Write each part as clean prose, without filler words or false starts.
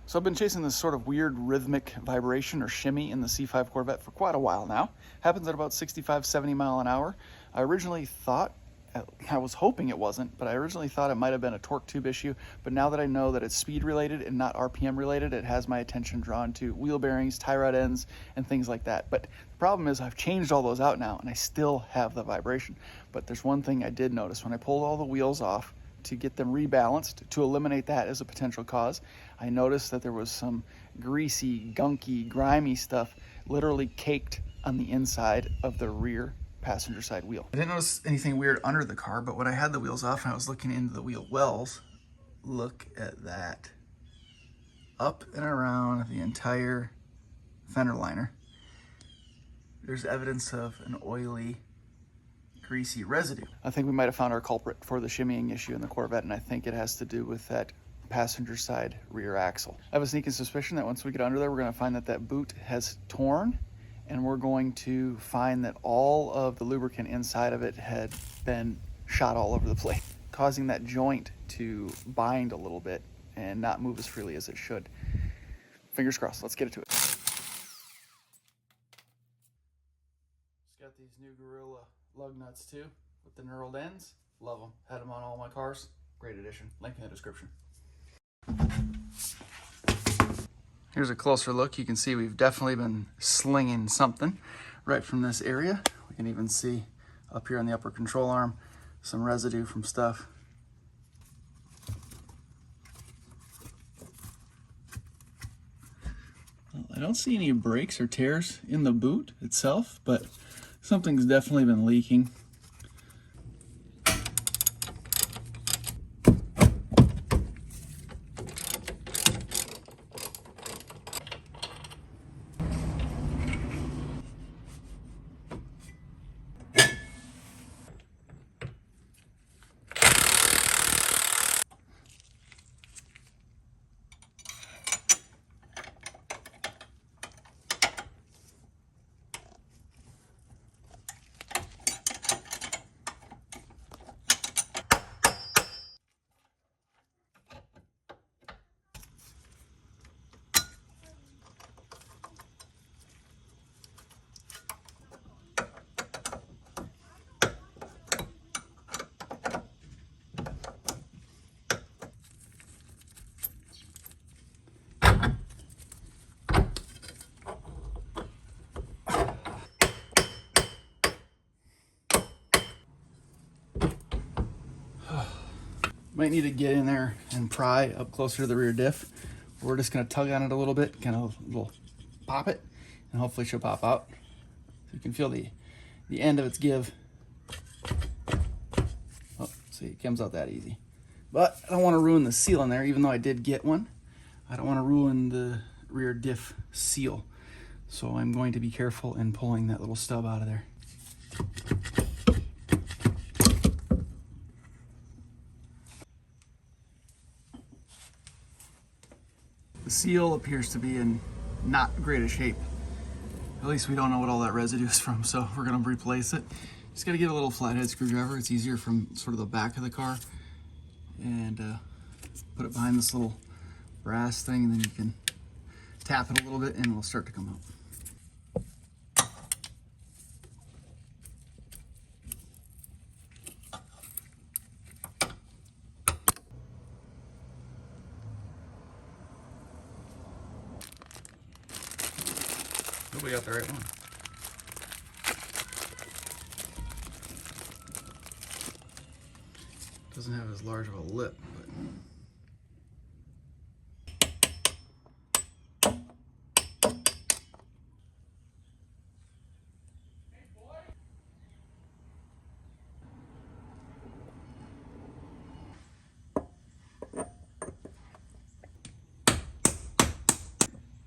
So I've been chasing this sort of weird rhythmic vibration or shimmy in the C5 Corvette for quite a while now. Happens at about 65, 70 mile an hour. I was hoping it wasn't, but I originally thought it might have been a torque tube issue. But now that I know that it's speed related and not RPM related, it has my attention drawn to wheel bearings, tie rod ends, and things like that. But the problem is I've changed all those out now and I still have the vibration. But there's one thing I did notice when I pulled all the wheels off to get them rebalanced, to eliminate that as a potential cause. I noticed that there was some greasy, gunky, grimy stuff literally caked on the inside of the rear passenger side wheel. I didn't notice anything weird under the car, but when I had the wheels off and I was looking into the wheel wells, look at that. Up and around the entire fender liner, there's evidence of an oily, greasy residue. I think we might have found our culprit for the shimmying issue in the Corvette, and I think it has to do with that passenger side rear axle. I have a sneaking suspicion that once we get under there, we're going to find that that boot has torn, and we're going to find that all of the lubricant inside of it had been shot all over the place, causing that joint to bind a little bit and not move as freely as it should. Fingers crossed. Let's get it to it. It's got these new Gorilla lug nuts too, with the knurled ends. Love them. Had them on all my cars. Great addition. Link in the description. Here's a closer look. You can see we've definitely been slinging something right from this area. We can even see up here on the upper control arm some residue from stuff. Well, I don't see any breaks or tears in the boot itself, but something's definitely been leaking. Might need to get in there and pry up closer to the rear diff. We're just gonna tug on it a little bit, kind of a little pop it, and hopefully she'll pop out. So you can feel the end of its give. Oh, see, it comes out that easy. But I don't wanna ruin the seal in there, even though I did get one. I don't wanna ruin the rear diff seal. So I'm going to be careful in pulling that little stub out of there. The seal appears to be in not greatest shape. At least we don't know what all that residue is from, so we're gonna replace it. Just gotta get a little flathead screwdriver. It's easier from sort of the back of the car. And put it behind this little brass thing, and then you can tap it a little bit and it'll start to come out. We got the right one. Doesn't have as large of a lip, but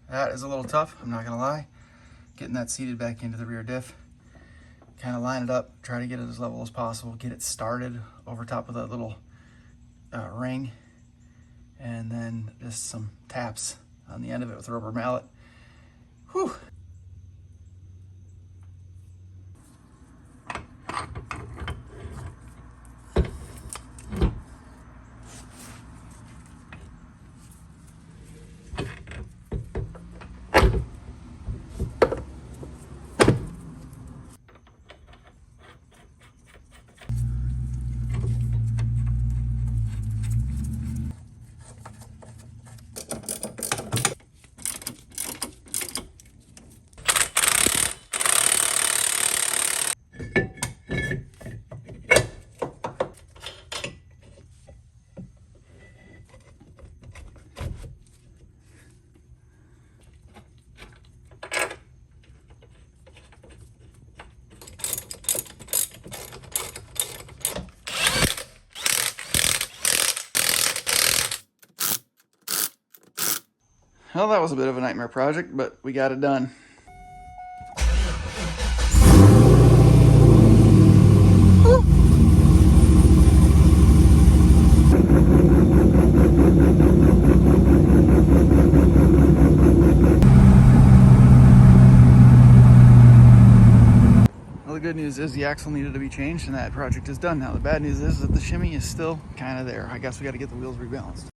that is a little tough, I'm not gonna lie. Getting that seated back into the rear diff. Kind of line it up, try to get it as level as possible, get it started over top of that little ring, and then just some taps on the end of it with a rubber mallet. Whew. Well, that was a bit of a nightmare project, but we got it done. Well, the good news is the axle needed to be changed and that project is done now. The bad news is that the shimmy is still kind of there. I guess we got to get the wheels rebalanced.